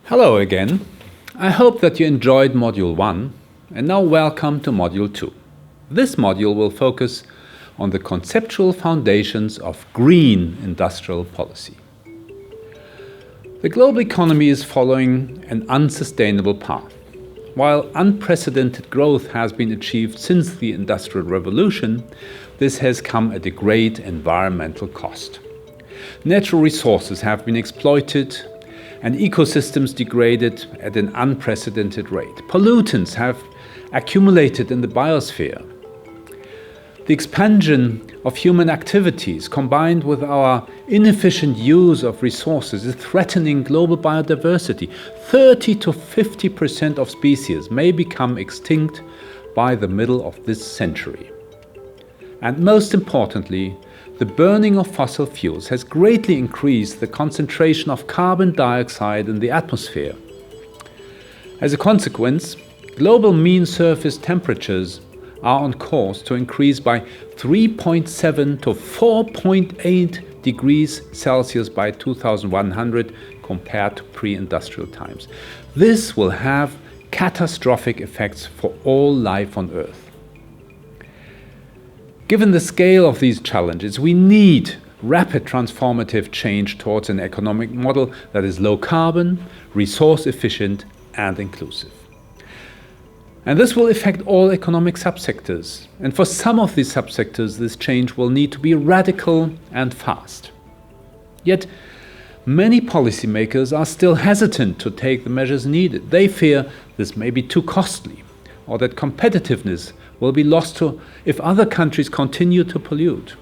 Hello again. I hope that you enjoyed Module 1 and now welcome to Module 2. This module will focus on the conceptual foundations of green industrial policy. The global economy is following an unsustainable path. While unprecedented growth has been achieved since the Industrial Revolution, this has come at a great environmental cost. Natural resources have been exploited and ecosystems degraded at an unprecedented rate. Pollutants have accumulated in the biosphere. The expansion of human activities combined with our inefficient use of resources is threatening global biodiversity. 30 to 50% of species may become extinct by the middle of this century. And most importantly, the burning of fossil fuels has greatly increased the concentration of carbon dioxide in the atmosphere. As a consequence, global mean surface temperatures are on course to increase by 3.7 to 4.8 degrees Celsius by 2100 compared to pre-industrial times. This will have catastrophic effects for all life on Earth. Given the scale of these challenges, we need rapid transformative change towards an economic model that is low carbon, resource efficient, and inclusive. And this will affect all economic subsectors. And for some of these subsectors, this change will need to be radical and fast. Yet, many policymakers are still hesitant to take the measures needed. They fear this may be too costly, or that competitiveness will be lost if other countries continue to pollute.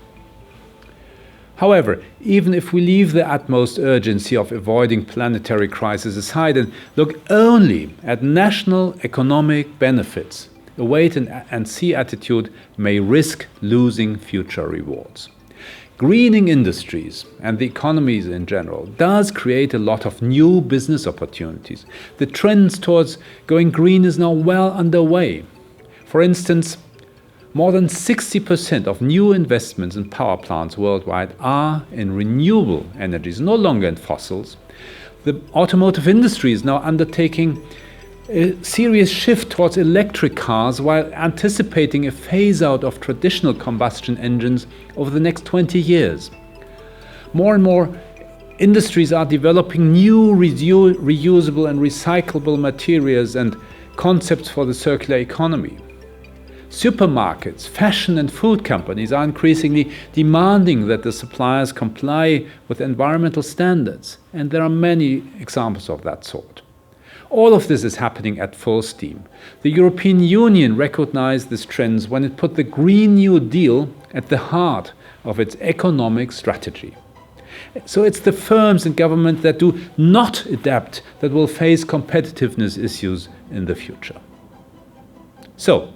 However, even if we leave the utmost urgency of avoiding planetary crisis aside and look only at national economic benefits, a wait-and-see attitude may risk losing future rewards. Greening industries and the economies in general does create a lot of new business opportunities. The trends towards going green is now well underway. For instance, more than 60% of new investments in power plants worldwide are in renewable energies, no longer in fossils. The automotive industry is now undertaking a serious shift towards electric cars while anticipating a phase-out of traditional combustion engines over the next 20 years. More and more industries are developing new reusable and recyclable materials and concepts for the circular economy. Supermarkets, fashion and food companies are increasingly demanding that the suppliers comply with environmental standards, and there are many examples of that sort. All of this is happening at full steam. The European Union recognized these trends when it put the Green New Deal at the heart of its economic strategy. So it's the firms and government that do not adapt that will face competitiveness issues in the future. So,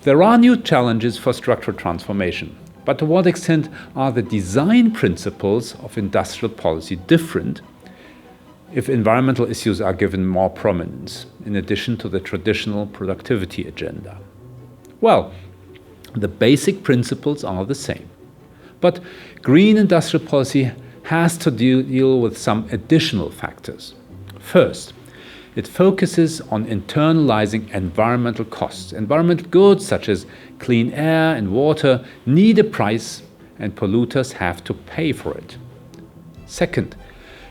there are new challenges for structural transformation, but to what extent are the design principles of industrial policy different if environmental issues are given more prominence, in addition to the traditional productivity agenda? Well, the basic principles are the same, but green industrial policy has to deal with some additional factors. First, it focuses on internalizing environmental costs. Environmental goods such as clean air and water need a price, and polluters have to pay for it. Second,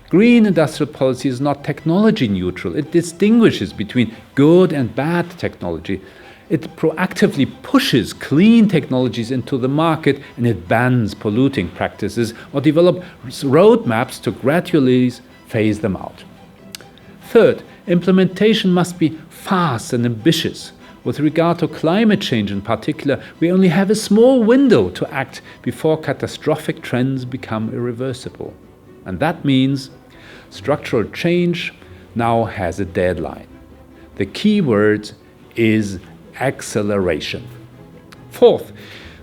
green industrial policy is not technology neutral. It distinguishes between good and bad technology. It proactively pushes clean technologies into the market, and it bans polluting practices or develops roadmaps to gradually phase them out. Third, implementation must be fast and ambitious. With regard to climate change in particular, we only have a small window to act before catastrophic trends become irreversible. And that means structural change now has a deadline. The key word is acceleration. Fourth,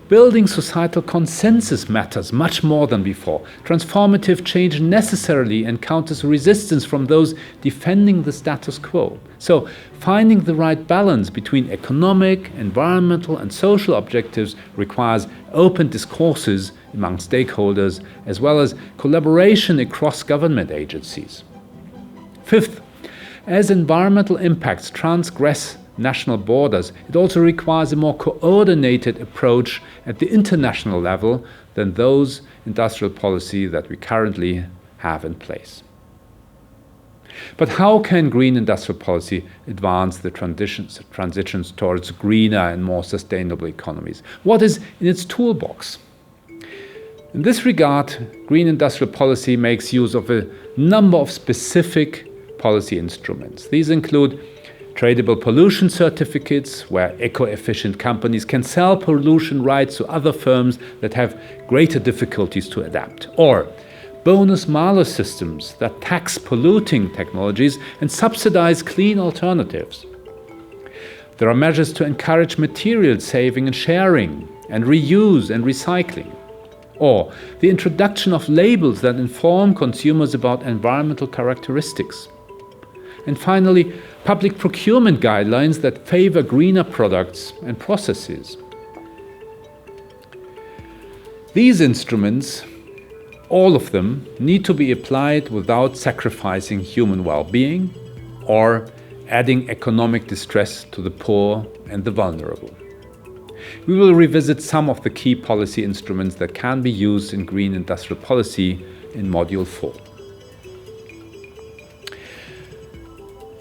building societal consensus matters much more than before. Transformative change necessarily encounters resistance from those defending the status quo. So, finding the right balance between economic, environmental, and social objectives requires open discourses among stakeholders, as well as collaboration across government agencies. Fifth, As environmental impacts transgress national borders, it also requires a more coordinated approach at the international level than those industrial policy that we currently have in place. But how can green industrial policy advance the transitions towards greener and more sustainable economies? What is in its toolbox? In this regard, green industrial policy makes use of a number of specific policy instruments. These include tradable pollution certificates, where eco-efficient companies can sell pollution rights to other firms that have greater difficulties to adapt, or bonus-malus systems that tax polluting technologies and subsidize clean alternatives. There are measures to encourage material saving and sharing, and reuse and recycling, or the introduction of labels that inform consumers about environmental characteristics. And finally, public procurement guidelines that favor greener products and processes. These instruments, all of them, need to be applied without sacrificing human well-being or adding economic distress to the poor and the vulnerable. We will revisit some of the key policy instruments that can be used in green industrial policy in Module 4.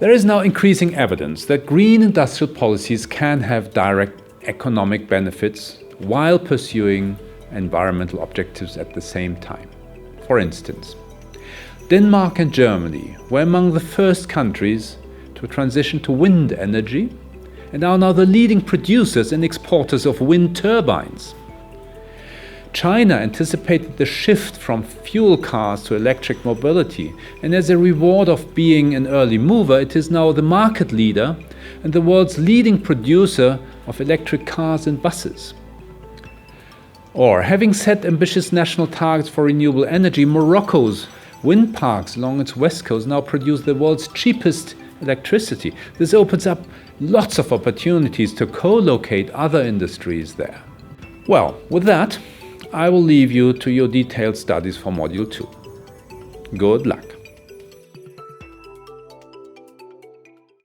There is now increasing evidence that green industrial policies can have direct economic benefits while pursuing environmental objectives at the same time. For instance, Denmark and Germany were among the first countries to transition to wind energy and are now the leading producers and exporters of wind turbines. China anticipated the shift from fuel cars to electric mobility, and as a reward of being an early mover, it is now the market leader and the world's leading producer of electric cars and buses. Or, having set ambitious national targets for renewable energy, Morocco's wind parks along its west coast now produce the world's cheapest electricity. This opens up lots of opportunities to co-locate other industries there. Well, with that, I will leave you to your detailed studies for Module 2. Good luck.